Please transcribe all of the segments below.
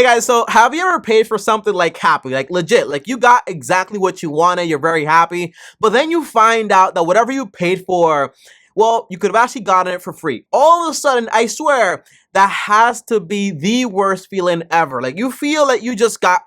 Hey guys, so have you ever paid for something like happy, like legit, like you got exactly what you wanted, you're very happy, but then you find out that whatever you paid for, well, you could have actually gotten it for free. All of a sudden, I swear, that has to be the worst feeling ever. Like you feel like you just got,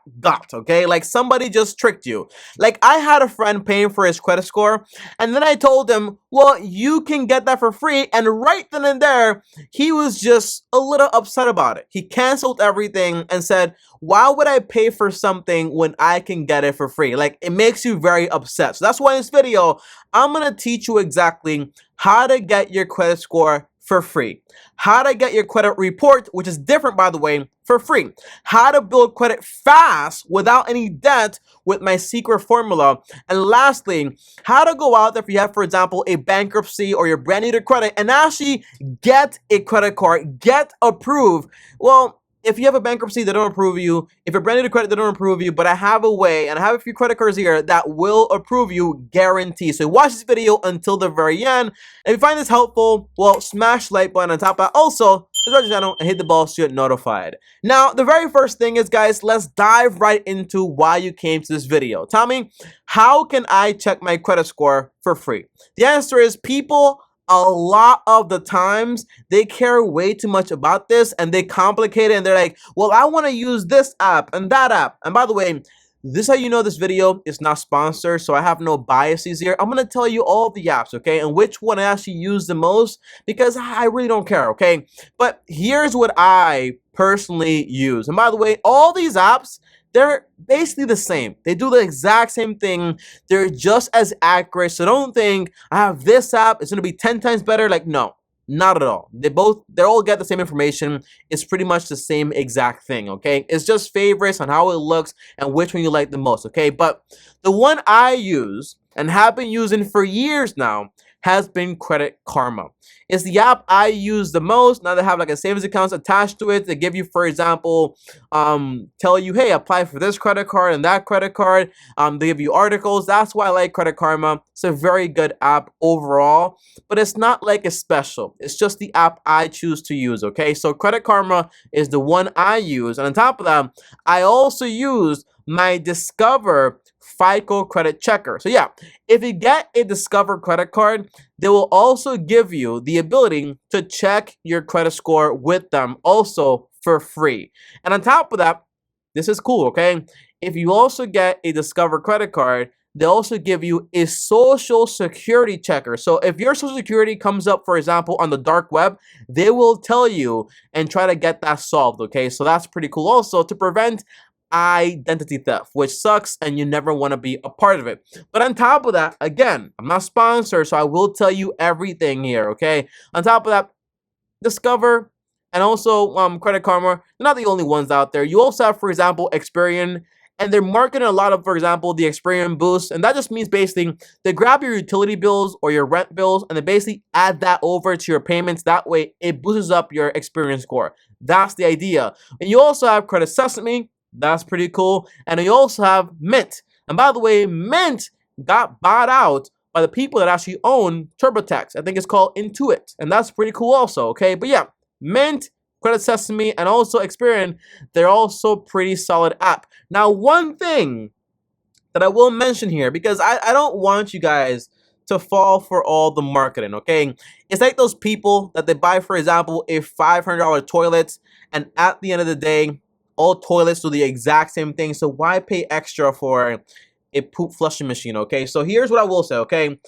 okay? Like somebody just tricked you. Like I had a friend paying for his credit score, and then I told him, well, you can get that for free, and right then and there, he was just a little upset about it. He canceled everything and said, why would I pay for something when I can get it for free? Like, it makes you very upset. So that's why in this video, I'm going to teach you exactly how to get your credit score for free. How to get your credit report, which is different, by the way, for free. How to build credit fast without any debt with my secret formula. And lastly, how to go out there if you have, for example, a bankruptcy or you're brand new to credit and actually get a credit card, get approved. Well, if you have a bankruptcy, they don't approve you. If you're brand new to credit, they don't approve you. But I have a way, and I have a few credit cards here that will approve you, guarantee. So watch this video until the very end. If you find this helpful, well, smash the like button on top of that. Also, subscribe to the channel and hit the bell so you get notified. Now, the very first thing is, guys, let's dive right into why you came to this video. Tell me, how can I check my credit score for free? The answer is people, a lot of the times, they care way too much about this and they complicate it and they're like, well, I want to use this app and that app. And by the way, this is how you know this video is not sponsored, so I have no biases here. I'm going to tell you all the apps, okay, and which one I actually use the most because I really don't care, okay? But here's what I personally use. And by the way, all these apps, they're basically the same. They do the exact same thing. They're just as accurate. So don't think I have this app, it's going to be 10 times better. Like, no, not at all. They all get the same information. It's pretty much the same exact thing, okay? It's just favorites on how it looks and which one you like the most, okay? But the one I use and have been using for years now has been Credit Karma. It's the app I use the most. Now they have like a savings account attached to it. They give you, for example, tell you, hey, apply for this credit card and that credit card. They give you articles. That's why I like Credit Karma. It's a very good app overall, but it's not like it's special. It's just the app I choose to use, okay? So Credit Karma is the one I use. And on top of that, I also use my Discover FICO credit checker. So yeah, if you get a Discover credit card, they will also give you the ability to check your credit score with them also for free. And on top of that, this is cool, okay? If you also get a Discover credit card, they also give you a social security checker. So if your social security comes up, for example, on the dark web, they will tell you and try to get that solved, okay? So that's pretty cool also to prevent identity theft, which sucks and you never want to be a part of it. But on top of that, again, I'm not sponsored, so I will tell you everything here, okay? On top of that, Discover and also Credit Karma, they're not the only ones out there. You also have, for example, Experian, and they're marketing a lot of, for example, the Experian Boost, and that just means basically they grab your utility bills or your rent bills and they basically add that over to your payments. That way, it boosts up your Experian score. That's the idea. And you also have Credit Sesame. That's pretty cool. And you also have Mint. And by the way, Mint got bought out by the people that actually own TurboTax. I think it's called Intuit. And that's pretty cool also, okay? But yeah, Mint, Credit Sesame, and also Experian, they're also pretty solid app. Now, one thing that I will mention here, because I don't want you guys to fall for all the marketing, okay? It's like those people that they buy, for example, a $500 toilet, and at the end of the day, all toilets do the exact same thing, so why pay extra for a poop flushing machine, okay? So here's what I will say, okay?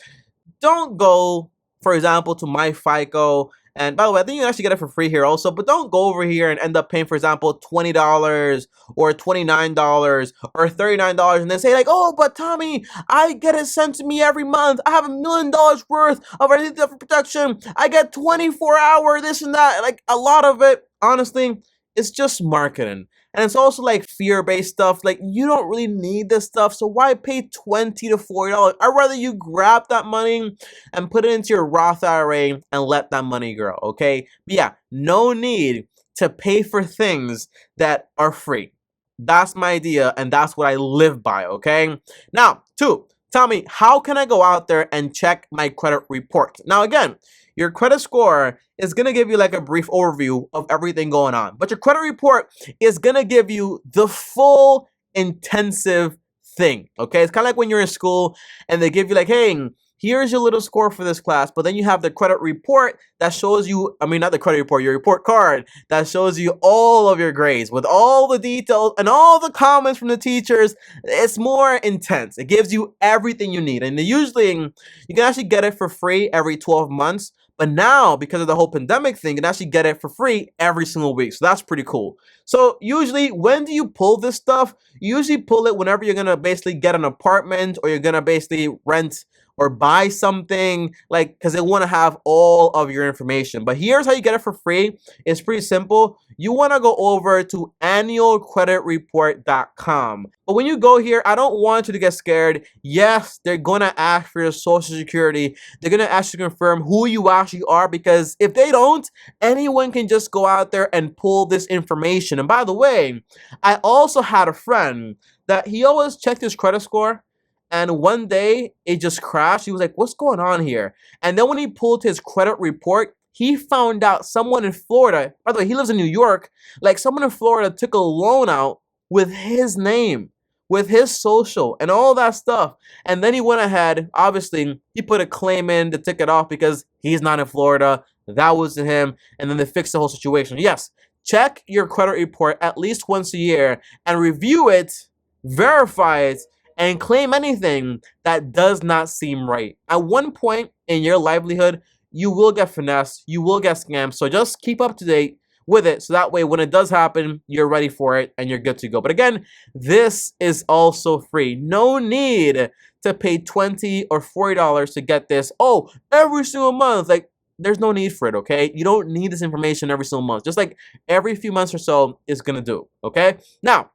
Don't go, for example, to My FICO, and by the way, I think you can actually get it for free here also, but don't go over here and end up paying, for example, $20 or $29 or $39 and then say like, oh, but Tommy, I get it sent to me every month. I have $1 million worth of identity theft protection. I get 24-hour this and that. Like, a lot of it, honestly, it's just marketing. And it's also like fear-based stuff. Like, you don't really need this stuff, so why pay $20 to $40? I'd rather you grab that money and put it into your Roth IRA and let that money grow, okay? But yeah, no need to pay for things that are free. That's my idea, and that's what I live by, okay? Now, 2, Tommy, how can I go out there and check my credit report? Now, again, your credit score is going to give you like a brief overview of everything going on, but your credit report is going to give you the full intensive thing. Okay. It's kind of like when you're in school and they give you like, hey, here's your little score for this class, but then you have the credit report that shows you, I mean, not the credit report, your report card that shows you all of your grades with all the details and all the comments from the teachers. It's more intense. It gives you everything you need. And usually you can actually get it for free every 12 months. But now, because of the whole pandemic thing, you can actually get it for free every single week. So that's pretty cool. So usually, when do you pull this stuff? You usually pull it whenever you're going to basically get an apartment or you're going to basically rent or buy something, like, because they want to have all of your information. But here's how you get it for free. It's pretty simple. You want to go over to annualcreditreport.com. But when you go here, I don't want you to get scared. Yes, they're going to ask for your social security. They're going to ask you to confirm who you actually are, because if they don't, anyone can just go out there and pull this information. And by the way, I also had a friend that he always checked his credit score, and one day it just crashed. He was like, what's going on here? And then when he pulled his credit report, he found out someone in Florida, by the way, he lives in New York, like someone in Florida took a loan out with his name, with his social and all that stuff. And then he went ahead, obviously, he put a claim in to take it off because he's not in Florida. That wasn't him. And then they fixed the whole situation. Yes, check your credit report at least once a year and review it, verify it, and claim anything that does not seem right. At one point in your livelihood, you will get finessed, you will get scammed. So just keep up to date with it, so that way when it does happen, you're ready for it and you're good to go. But again, this is also free. No need to pay $20 or $40 to get this. Oh, every single month. Like, there's no need for it, okay? You don't need this information every single month. Just like every few months or so is gonna do, okay? Now,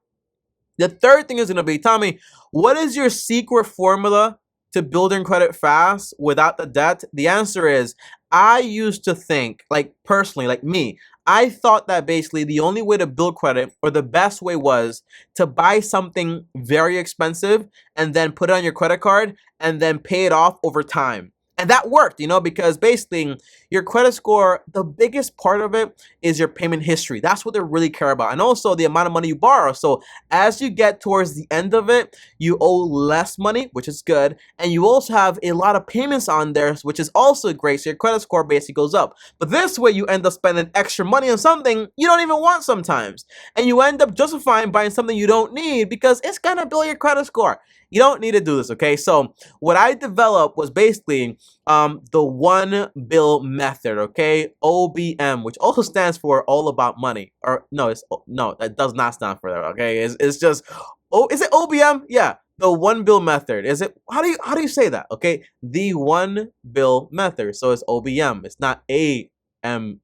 the third thing is going to be, Tommy, what is your secret formula to building credit fast without the debt? The answer is, I used to think, like personally, like me, I thought that basically the only way to build credit, or the best way, was to buy something very expensive and then put it on your credit card and then pay it off over time. And that worked, because basically your credit score, the biggest part of it is your payment history. That's what they really care about. And also the amount of money you borrow. So as you get towards the end of it, you owe less money, which is good. And you also have a lot of payments on there, which is also great. So your credit score basically goes up. But this way you end up spending extra money on something you don't even want sometimes. And you end up justifying buying something you don't need because it's going to build your credit score. You don't need to do this, okay? So what I developed was basically the one bill method, okay? OBM, which also stands for all about money. Or no, that does not stand for that, okay? It's just, oh, is it OBM? Yeah, the one bill method. Is it, how do you say that? Okay, the one bill method. So it's OBM. It's not AM.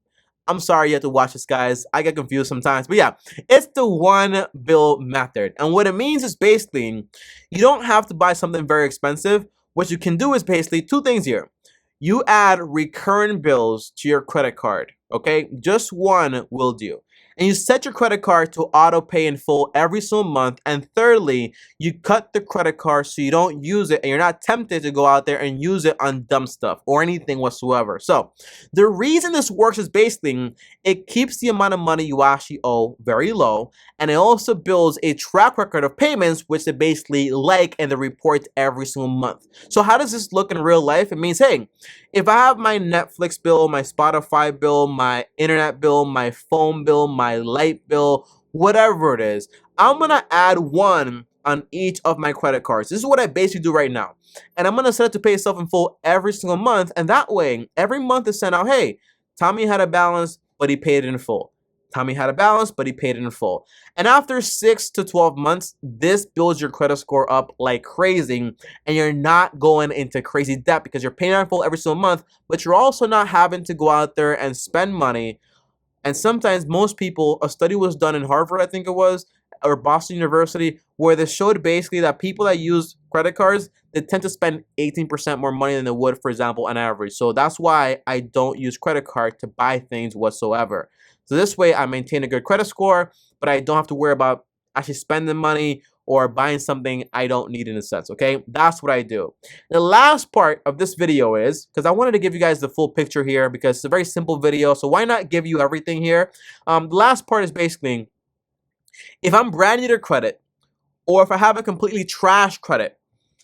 I'm sorry you have to watch this, guys. I get confused sometimes. But yeah, it's the one bill method. And what it means is basically, you don't have to buy something very expensive. What you can do is basically two things here. You add recurring bills to your credit card, okay? Just one will do. And you set your credit card to auto pay in full every single month. And thirdly, you cut the credit card so you don't use it and you're not tempted to go out there and use it on dumb stuff or anything whatsoever. So the reason this works is basically it keeps the amount of money you actually owe very low, and it also builds a track record of payments, which they basically like and they report every single month. So how does this look in real life? It means, hey, if I have my Netflix bill, my Spotify bill, my internet bill, my phone bill, my light bill, whatever it is, I'm going to add one on each of my credit cards. This is what I basically do right now. And I'm going to set it to pay itself in full every single month. And that way, every month is sent out, hey, Tommy had a balance, but he paid it in full. Tommy had a balance, but he paid it in full. And after 6 to 12 months, this builds your credit score up like crazy, and you're not going into crazy debt because you're paying in full every single month, but you're also not having to go out there and spend money. And sometimes most people, a study was done in Harvard, I think it was, or Boston University, where they showed basically that people that use credit cards, they tend to spend 18% more money than they would, for example, on average. So that's why I don't use credit card to buy things whatsoever. So this way I maintain a good credit score, but I don't have to worry about actually spending money or buying something I don't need in a sense, okay? That's what I do. The last part of this video is, because I wanted to give you guys the full picture here because it's a very simple video, so why not give you everything here? The last part is basically, if I'm brand new to credit, or if I have a completely trash credit,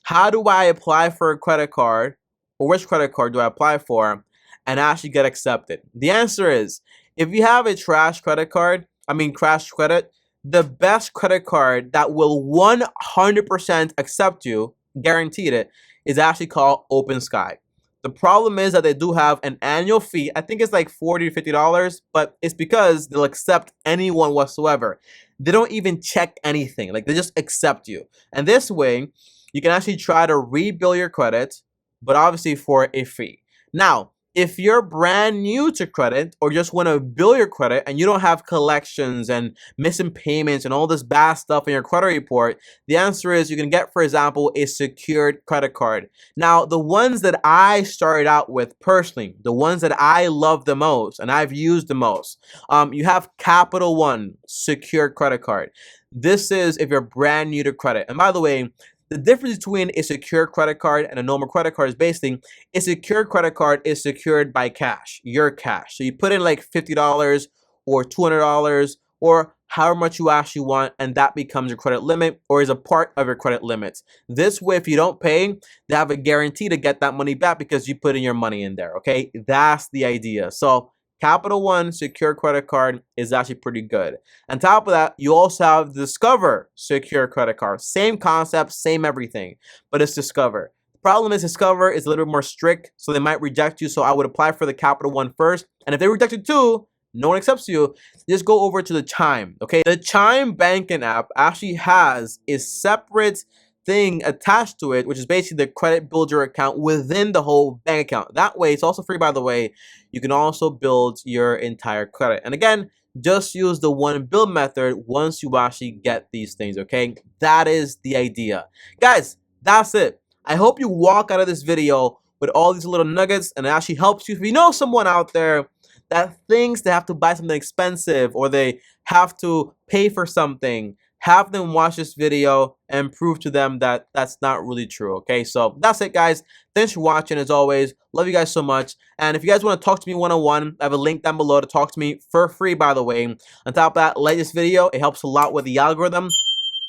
how do I apply for a credit card, or which credit card do I apply for and actually get accepted? The answer is, if you have a trash credit card, crash credit, the best credit card that will 100% accept you, guaranteed it, is actually called OpenSky. The problem is that they do have an annual fee. I think it's like $40 to $50, but it's because they'll accept anyone whatsoever. They don't even check anything. Like, they just accept you. And this way, you can actually try to rebuild your credit, but obviously for a fee. Now, if you're brand new to credit or just want to build your credit and you don't have collections and missing payments and all this bad stuff in your credit report, the answer is you can get, for example, a secured credit card. Now, the ones that I started out with personally, the ones that I love the most and I've used the most, you have Capital One secured credit card. This is if you're brand new to credit. And by the way, the difference between a secure credit card and a normal credit card is basically a secure credit card is secured by cash, your cash. So you put in like $50 or $200 or however much you actually want, and that becomes your credit limit or is a part of your credit limits. This way, if you don't pay, they have a guarantee to get that money back because you put in your money in there, okay? That's the idea. So Capital One secure credit card is actually pretty good. On top of that, you also have Discover secure credit card. Same concept, same everything, but it's Discover. The problem is Discover is a little bit more strict, so they might reject you. So I would apply for the Capital One first. And if they reject it too, no one accepts you, just go over to the Chime, okay? The Chime banking app actually has a separate thing attached to it, which is basically the credit builder account within the whole bank account. That way, it's also free, by the way. You can also build your entire credit. And again, just use the one build method once you actually get these things, okay? That is the idea. Guys, that's it. I hope you walk out of this video with all these little nuggets and it actually helps you. If you know someone out there that thinks they have to buy something expensive or they have to pay for something, have them watch this video and prove to them that that's not really true, okay? So that's it, guys. Thanks for watching, as always. Love you guys so much. And if you guys want to talk to me one-on-one, I have a link down below to talk to me for free, by the way. On top of that, like this video. It helps a lot with the algorithm.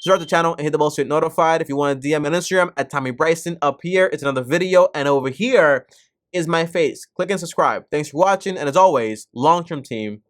Subscribe to the channel and hit the bell so you get notified. If you want to DM me on Instagram at Tommy Bryson. Up here, it's another video. And over here is my face. Click and subscribe. Thanks for watching. And as always, long-term team